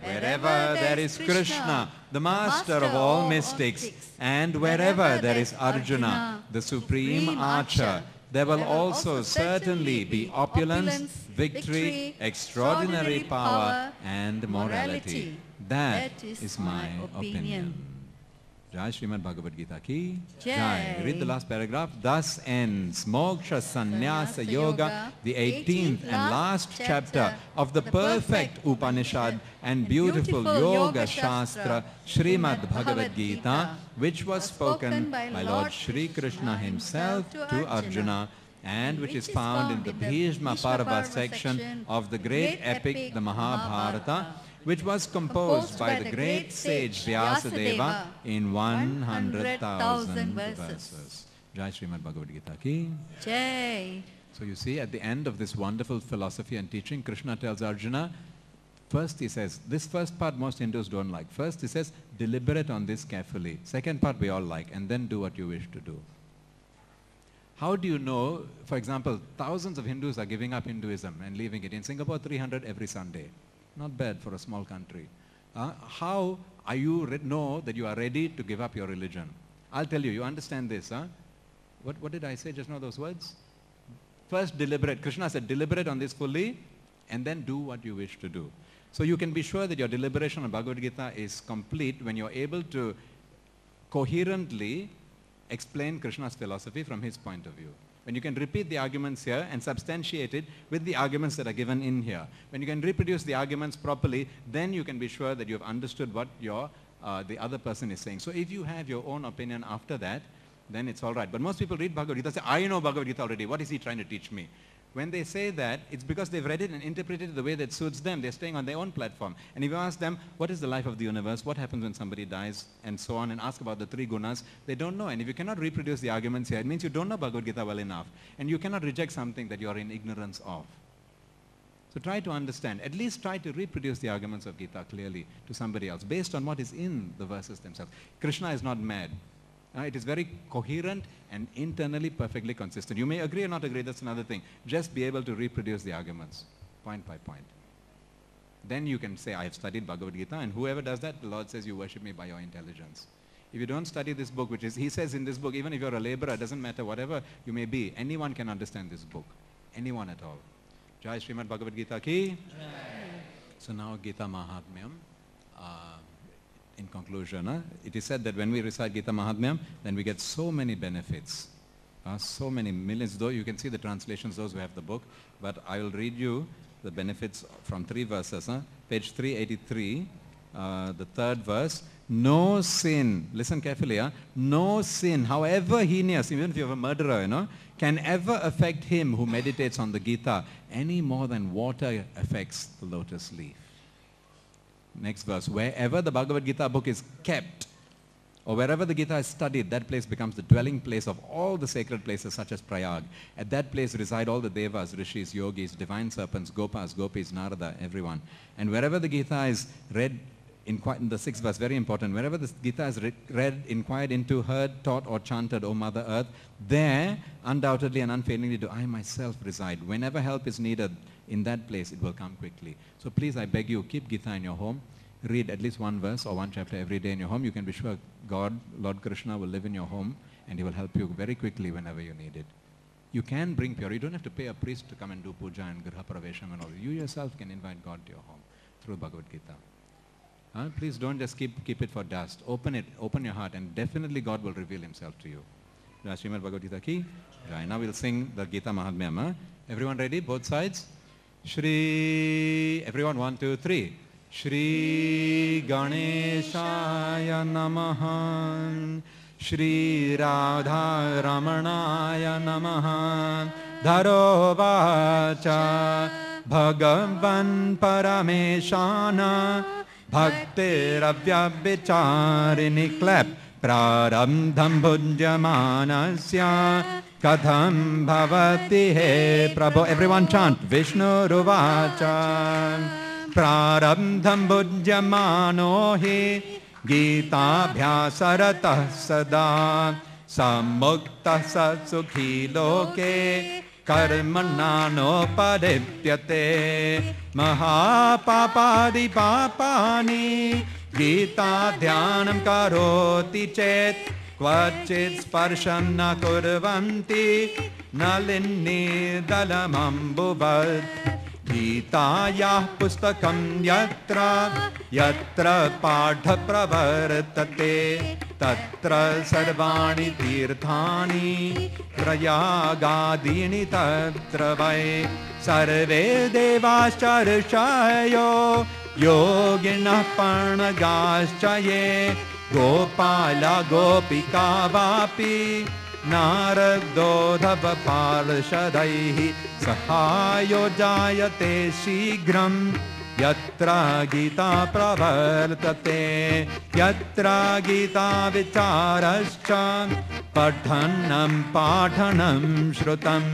[SPEAKER 1] Wherever there is Krishna, the master of all mystics, and wherever there is Arjuna, the supreme archer, there will also certainly be opulence, victory, extraordinary power, and morality. That is my opinion. Jai Srimad Bhagavad Gita ki Jai. Read the last paragraph. Thus ends Moksha Sannyasa Yoga, the 18th and last chapter of the perfect Upanishad and beautiful Yoga Shastra, Srimad Bhagavad Gita, which was spoken by Lord Shri Krishna himself to Arjuna, and which is found in the Bhishma Parva section of the great epic, the Mahabharata, which was composed by the great sage Vyasadeva in 100,000 verses. Jai Srimad Bhagavad Gita ki
[SPEAKER 3] Jai.
[SPEAKER 1] So you see, at the end of this wonderful philosophy and teaching, Krishna tells Arjuna, first he says, this first part most Hindus don't like. First he says, deliberate on this carefully. Second part we all like, and then do what you wish to do. How do you know, for example, thousands of Hindus are giving up Hinduism and leaving it. In Singapore, 300 every Sunday. Not bad for a small country. How are you know that you are ready to give up your religion? I'll tell you, you understand this. What did I say just now, those words? First, deliberate. Krishna said, deliberate on this fully, and then do what you wish to do. So you can be sure that your deliberation on Bhagavad Gita is complete when you're able to coherently explain Krishna's philosophy from his point of view. When you can repeat the arguments here and substantiate it with the arguments that are given in here. When you can reproduce the arguments properly, then you can be sure that you've understood what the other person is saying. So if you have your own opinion after that, then it's all right. But most people read Bhagavad Gita and say, I know Bhagavad Gita already. What is he trying to teach me? When they say that, it's because they've read it and interpreted it the way that suits them. They're staying on their own platform. And if you ask them, what is the life of the universe? What happens when somebody dies? And so on, and ask about the three gunas, they don't know. And if you cannot reproduce the arguments here, it means you don't know Bhagavad Gita well enough. And you cannot reject something that you're in ignorance of. So try to understand. At least try to reproduce the arguments of Gita clearly to somebody else, based on what is in the verses themselves. Krishna is not mad. It is very coherent and internally perfectly consistent. You may agree or not agree, that's another thing. Just be able to reproduce the arguments, point by point. Then you can say, I have studied Bhagavad Gita, and whoever does that, the Lord says, you worship me by your intelligence. If you don't study this book, which is, he says in this book, even if you're a laborer, it doesn't matter, whatever you may be, anyone can understand this book. Anyone at all. Jai Srimad Bhagavad Gita ki. So now Gita Mahatmyam. In conclusion, it is said that when we recite Gita Mahatmyam, then we get so many benefits. So many millions, though you can see the translations, those who have the book. But I will read you the benefits from 3 verses. Page 383, the 3rd verse. No sin, listen carefully, no sin, however heinous, even if you're a murderer, can ever affect him who meditates on the Gita any more than water affects the lotus leaf. Next verse. Wherever the Bhagavad Gita book is kept, or wherever the Gita is studied, that place becomes the dwelling place of all the sacred places such as Prayag. At that place reside all the devas, rishis, yogis, divine serpents, gopas, gopis, Narada, everyone. And wherever the Gita is read, in the 6th verse, very important, wherever the Gita is read, inquired into, heard, taught, or chanted, O Mother Earth, there, undoubtedly and unfailingly, do I myself reside. Whenever help is needed in that place, it will come quickly. So please, I beg you, keep Gita in your home. Read at least 1 verse or 1 chapter every day in your home. You can be sure God, Lord Krishna, will live in your home, and he will help you very quickly whenever you need it. You can bring pure. You don't have to pay a priest to come and do puja and griha pravesham and all. You yourself can invite God to your home through Bhagavad Gita. Please don't just keep it for dust. Open it, open your heart, and definitely God will reveal himself to you. Srimad Bhagavad Gita ki. Right, now we'll sing the Gita Mahatmyam. Everyone ready? Both sides? Shri, everyone, 1, 2, 3. Shri Ganeshaya Namaha. Shri Radha Ramanaya Namaha. Dharo Vacha Bhagavan Parameshana. Bhaktir Avyabhicharini. Clap. Prarabdham bhujyamanasya katham bhavati he Prabhu. Everyone chant. Vishnu Ruvacha. Prarabdham bhujyamano hi Gita bhyasaratah sada samukta sasukhi loke karmanano padipyate mahapapadi papani Gita dhyanam karoti chet kvachit sparsham na kurvanti nalinni dalamambuvad Gitayah pustakam yatra padha pravartate tatra sarvani tirthani prayagadini tatra vai sarve devascha rishayo yoginah parnagaschaye gopala gopika vapi Naradodhava parshadaihi sahayo jayate shigram yatra gita pravartate yatra gita vicharascha padhanam padhanam shrutam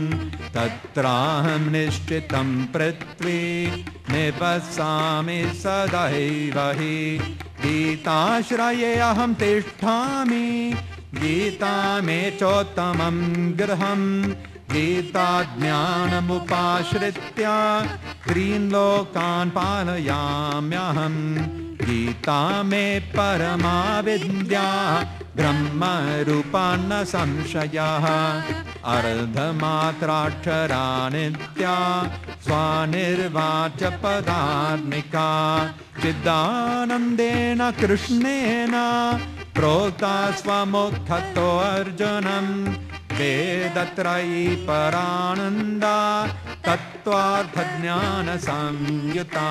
[SPEAKER 1] tatraham nishchitam prithvi nivasami sadaivahi Gita shraye aham tishtami Gita me chottamam graham Gita jnanamupashritya Trin lokan palayamyaham Gita me paramavidya Brahma rupana samshayaha Ardhamatra nitya Swanirvacha padatmika Chidanandena krishnena Prota swamukhato arjunam Vedatrayi parananda Tattvartha jnana samyuta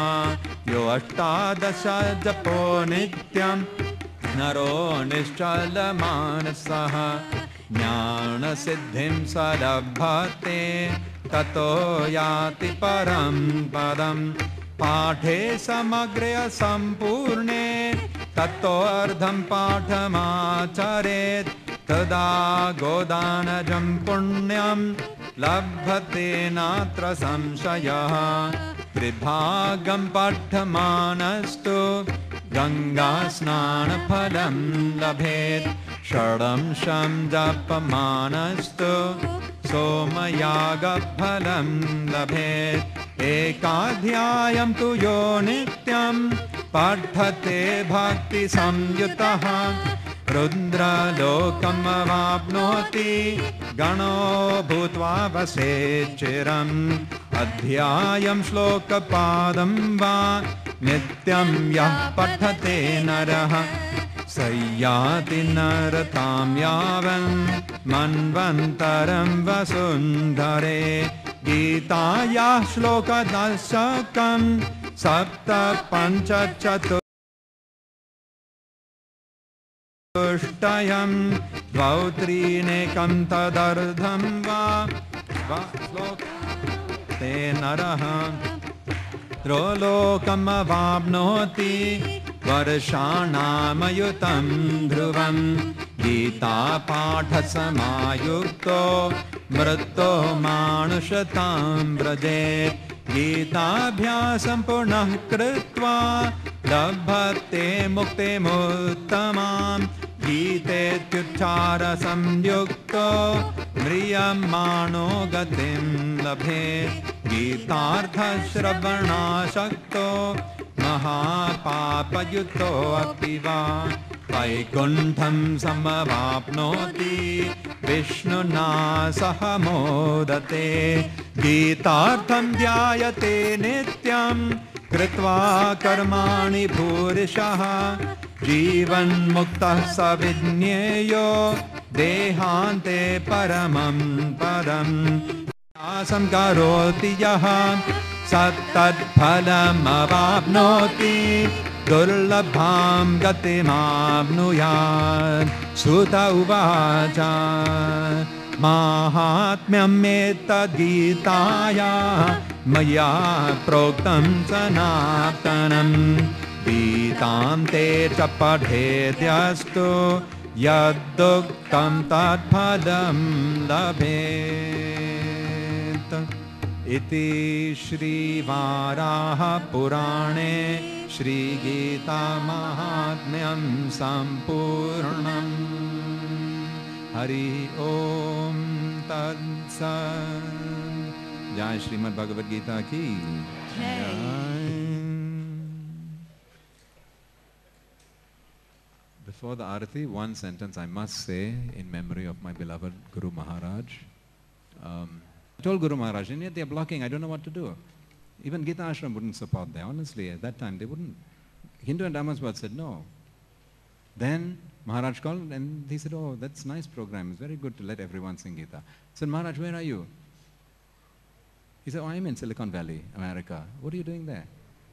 [SPEAKER 1] Yo ashtadasha japo nityam Naro nischala manasaha Jnana siddhim sadabhate Tato yati param padam Pathe samagraya sampurne Tato ardham pathamacharet Tada godanajam punyam Labhate natra samshayaha Tribhagam pathamanastu Ganga snana phalam labhet Shadam sham japamanastu Somayaga phalam labhet
[SPEAKER 2] एकाध्यायं तु यो नित्यं पठते भक्ति संयुतः रुद्रलोकमवाप्नोति गणो भूत्वा वसेत् चिरम् अध्यायं श्लोकपादं वा नित्यं यः पठते नरः स याति नरतां यावन् मन्वन्तरं वसुन्धरे गीतायाः श्लोकदशकं सप्तपञ्चचतुष्टयं द्वौ त्रीनेकं तदर्धं वा श्लोके नरः त्रोलोकमवाप्नोति वर्षाणामयुतं ध्रुवं गीतापाठसमायुक्तो मृतो मानुषतां व्रजेत् गीताभ्यासं पुनः कृत्वा लभते मुक्तिमुत्तमां गीतेत्युच्चारसंयुक्तो म्रियमाणो गतिं लभेत् गीतार्थश्रवणासक्तो महापापयुतोऽपि वा वैकुण्ठं समवाप्नोति विष्णुना सह मोदते गीतार्थं ध्यायते नित्यं कृत्वा कर्माणि भूरिशः जीवन्मुक्तः स विज्ञेयो देहान्ते परमं पदम् आसं करोति यः सत्तत्फलमवाप्नोति दुर्लभां गतिमाप्नुयात् सुत उवाच माहात्म्यमेतद्गीताया मया प्रोक्तं सनातनं गीतां ते च पठेद्यस्तु यदुक्तं तत्फलं लभेत् इति श्रीवाराह पुराणे श्रीगीतामाहात्म्यं सम्पूर्णम् हरि ओम तत्सत्। जय श्रीमद् भगवद गीता की जय। Before the Arati, one sentence I must say in memory of my beloved Guru Maharaj. I told Guru Maharaj, and yet they're blocking, I don't know what to do. Even Gita Ashram wouldn't support that. Honestly, at that time, they wouldn't. Hindu and Dhammaswad said no. Then Maharaj called and he said, oh, that's nice program. It's very good to let everyone sing Gita. I said, Maharaj, where are you? He said, oh, I'm in Silicon Valley, America. What are you doing there?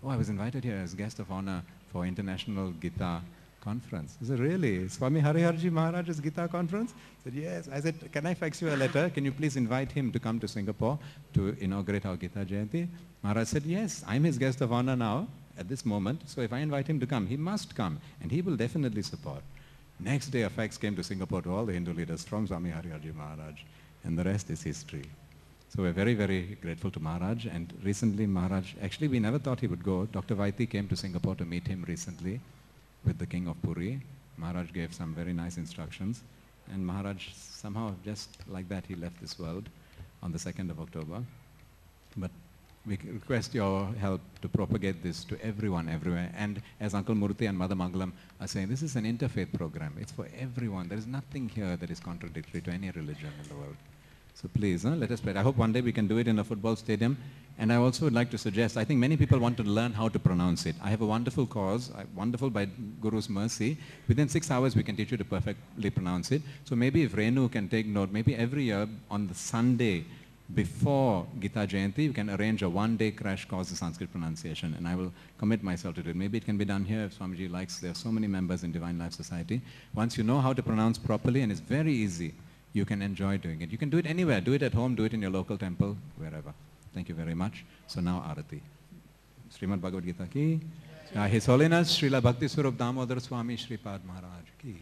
[SPEAKER 2] Oh, I was invited here as guest of honor for International Gita Conference. I said, really? Swami Hariharji Maharaj's Gita Conference? I said, yes. I said, can I fax you a letter? Can you please invite him to come to Singapore to inaugurate our Gita Jayanti? Maharaj said, yes, I'm his guest of honor now at this moment. So if I invite him to come, he must come and he will definitely support. Next day, a fax came to Singapore to all the Hindu leaders from Swami Hariharji Maharaj, and the rest is history. So we're very, very grateful to Maharaj. And recently, Maharaj, actually, we never thought he would go. Dr. Vaiti came to Singapore to meet him recently with the king of Puri. Maharaj gave some very nice instructions. And Maharaj, somehow, just like that, he left this world on the 2nd of October. But we request your help to propagate this to everyone, everywhere. And as Uncle Murthy and Mother Mangalam are saying, this is an interfaith program. It's for everyone. There is nothing here that is contradictory to any religion in the world. So please, let us pray. I hope one day we can do it in a football stadium. And I also would like to suggest, I think many people want to learn how to pronounce it. I have a wonderful course, wonderful by Guru's mercy. Within 6 hours, we can teach you to perfectly pronounce it. So maybe if Renu can take note, maybe every year on the Sunday before Gita Jayanti, you can arrange a one-day crash course in Sanskrit pronunciation. And I will commit myself to do it. Maybe it can be done here if Swamiji likes. There are so many members in Divine Life Society. Once you know how to pronounce properly, and it's very easy, you can enjoy doing it. You can do it anywhere. Do it at home, do it in your local temple, wherever. Thank you very much. So now Arati. Srimad Bhagavad Gita ki. His Holiness Srila Bhakti Swarup Damodar Swami Sripad Maharaj ki.